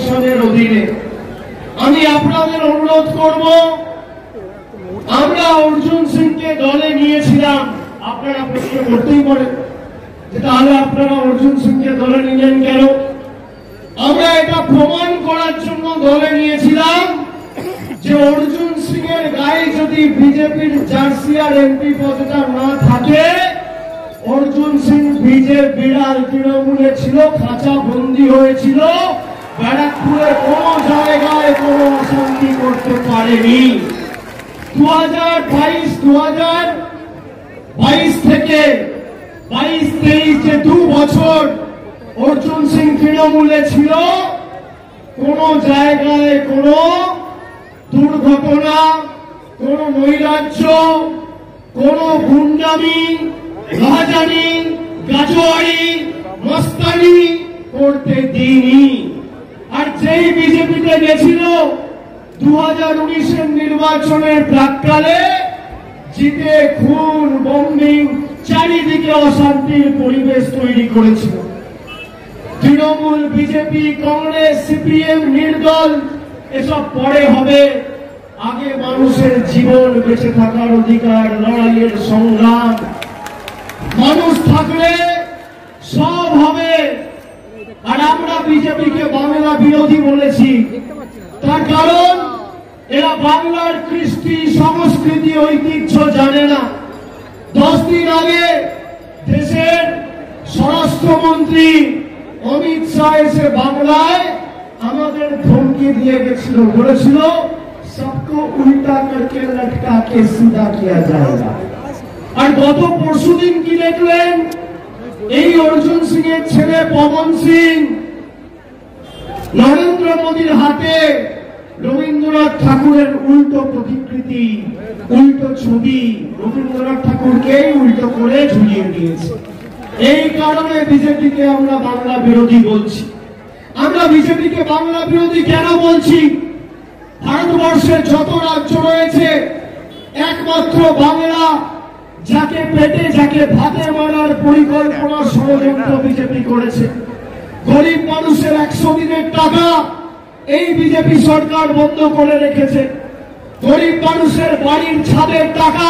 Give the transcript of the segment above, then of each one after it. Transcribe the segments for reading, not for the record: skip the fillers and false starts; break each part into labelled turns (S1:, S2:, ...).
S1: অধীনে আমি আপনাদের অনুরোধ করব, আমরা অর্জুন সিংকে দলে নিয়েছিলাম। আপনারা প্রশ্ন করতেই পারেন যে তাহলে আপনারা অর্জুন সিংকে দলে নিলেন কেন? আমরা এটা প্রমাণ করার জন্য দলে নিয়েছিলাম যে অর্জুন সিং এর গায়ে যদি বিজেপির জার্সি আর এমপি পদটা না থাকে, অর্জুন সিং বিজেপির আর তৃণমূলে ছিল, খাঁচা বন্দী হয়েছিল, ব্যারাকপুরে কোনো জায়গায় কোনো অশান্তি করতে পারেনি। 2022 থেকে 22-23 যে 2 বছর অর্জুন সিং তৃণমূলে ছিল, কোনো জায়গায় কোনো দুর্ঘটনা, কোনো নৈরাজ্য, কোনো গুন্ডামি, রাজানি, গাজোয়ারি, মস্তানি করতে দিইনি। আর যেই বিজেপিতে গেছিল 2019-এর নির্বাচনের প্রাক্কালে, জিতে খুন, বম্বিং, চারিদিকে অশান্তির পরিবেশ তৈরি করেছিল। তৃণমূল, বিজেপি, কংগ্রেস, সিপিএম, নির্দল এসব পরে হবে। আগে মানুষের জীবন, বেঁচে থাকার অধিকার, লড়াইয়ের সংগ্রাম, মানুষ থাকলে সব হবে। আর আমরা বিজেপিকে বাংলা বিরোধী বলেছি, তার কারণ এরা বাংলার কৃষ্টি, সংস্কৃতি, ঐতিহ্য জানে না। 10 দিন আগে দেশের স্বরাষ্ট্রমন্ত্রী অমিত শাহ এসে বাংলায় আমাদের ধমকি দিয়ে গেছিল, বলেছিল সবকো উল্টা করকে লটকা কে সিধা কিয়া যায়গা। আর গত পরশুদিন কি দেখলেন? এই অর্জুন সিং এর ছেলে পবন সিং নরেন্দ্র মোদীর হাতে রবীন্দ্রনাথ ঠাকুরের উল্টো প্রতিকৃতি, উল্টো ছবি, রবীন্দ্রনাথ ঠাকুরকে উল্টো করে ঝুলিয়ে দিয়েছে। এই কারণে বিজেপিকে আমরা বাংলা বিরোধী বলছি। আমরা বিজেপিকে বাংলা বিরোধী কেন বলছি? ভারতবর্ষের যত রাজ্য রয়েছে, একমাত্র বাংলা যাকে পেটে, যাকে ভাতে মারার পরিকল্পনা, ষড়যন্ত্র বিজেপি করেছে। গরিব মানুষের 100 দিনের টাকা এই বিজেপি সরকার বন্ধ করে রেখেছে। গরিব মানুষের বাড়ির ছাদের টাকা,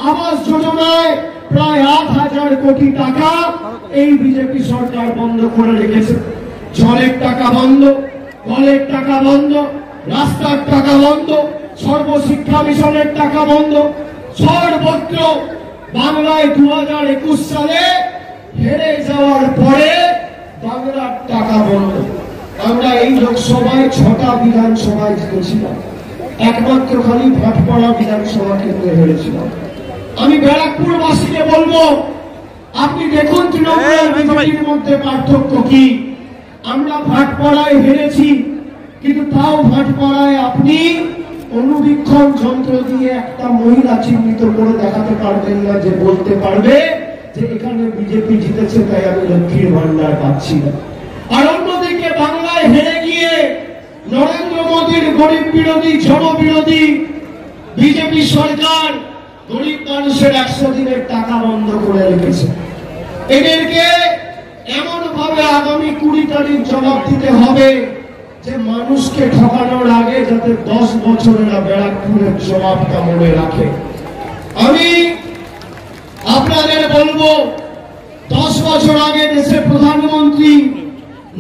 S1: আবাস যোজনায় প্রায় 8,000 কোটি টাকা এই বিজেপি সরকার বন্ধ করে রেখেছে। জলের টাকা বন্ধ, কলের টাকা বন্ধ, রাস্তার টাকা বন্ধ, সর্বশিক্ষা মিশনের টাকা বন্ধ। সর্বত্র বাংলায় 2021 সালে হেরে যাওয়ার পরে বাংলার টাকা বন্ধ। আমরা এই লোকসভায় 6টা বিধানসভায় জিতেছিলাম, একমাত্র খালি ভাটপাড়া বিধানসভা কেন্দ্রে হেরেছিলাম। আমি ব্যারাকপুরবাসীকে বলবো, আপনি দেখুন তৃণমূল বিজেপির মধ্যে পার্থক্য কি। আমরা ভাটপাড়ায় হেরেছি, কিন্তু তাও ভাটপাড়ায় আপনি অনুবীক্ষণ যন্ত্র দিয়ে একটা মহিলা চিহ্নিত করে দেখাতে পারবেন না, যে বলতে পারবে যে এখানে বিজেপি জিতেছে, তাই আমি লক্ষ্মীর ভান্ডার পাচ্ছি না। আর অন্যদিকে বাংলায় হেরে গিয়ে নরেন্দ্র মোদীর গরিব বিরোধী, জনবিরোধী বিজেপি সরকার গরিব মানুষের 100 দিনের টাকা বন্ধ করে রেখেছে। এদেরকে এমন ভাবে আগামী 20 তারিখ জবাব দিতে হবে যে মানুষকে ঠকানোর আগে যাতে 10 বছরের ব্যারাকপুরের জবাবটা মনে রাখে। আমি আপনাদের বলবো, 10 বছর আগে দেশের প্রধানমন্ত্রী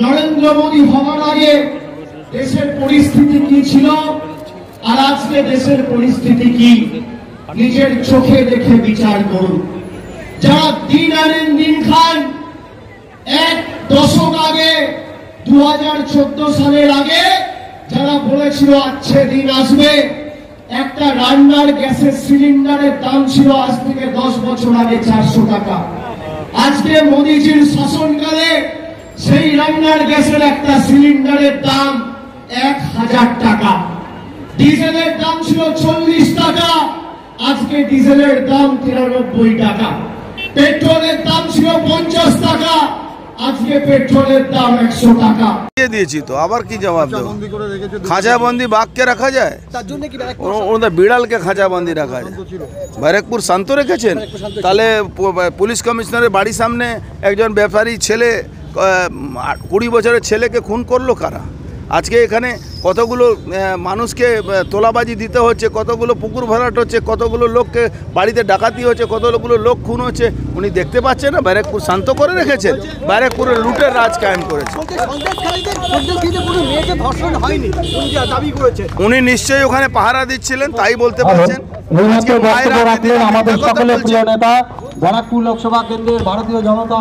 S1: নরেন্দ্র মোদী হওয়ার আগে দেশের পরিস্থিতি কি ছিল, আর আজকে দেশের পরিস্থিতি কি, নিজের চোখে দেখে বিচার করুন। যারা দিন আনেন দিন খান, 1 দশক আগে 2014 সালের আগে যারা বলেছিল আচ্ছে দিন আসবে, একটা রান্নার গ্যাসের সিলিন্ডারের দাম ছিল আজ থেকে 10 বছর আগে 400 টাকা। আজকে মোদীজির শাসনকালে সেই রান্নার গ্যাসের একটা সিলিন্ডারের দাম 1000 টাকা। ডিজেলের দাম ছিল 40 টাকা, আজকে ডিজেলের দাম 93 টাকা। পেট্রোলের দাম ছিল 50 টাকা, আজকে পেট্রোলের দাম 100 টাকা।
S2: দিয়েছি তো আবার কি জবাব দেব? খাঁচাবন্দি বাঘকে রাখা যায়? ওদের বিড়ালকে খাঁচাবন্দি রাখা যায়? ব্যারাকপুর শান্ত রেখেছেন? তাহলে পুলিশ কমিশনারের বাড়ির সামনে একজন ব্যাপারী ছেলে, 20 বছরের ছেলেকে খুন করলো কারা? আজকে এখানে কতগুলো মানুষকে তোলাবাজি দিতে হচ্ছে, কতগুলো পুকুর ভরাট হচ্ছে, কতগুলো লোককে বাড়িতে ডাকাতি হচ্ছে, কতগুলো লোক খুন হচ্ছে, উনি দেখতে পাচ্ছেন না? ব্যারাকপুর শান্ত করে রেখেছেন, ব্যারাকপুরে লুটের রাজ কায়েম করেছে। উনি নিশ্চয়ই ওখানে পাহারা দিচ্ছিলেন, তাই বলতে পারছেন।
S3: আমাদের সকলের প্রিয় নেতা ব্যারাকপুর লোকসভা কেন্দ্রের ভারতীয় জনতা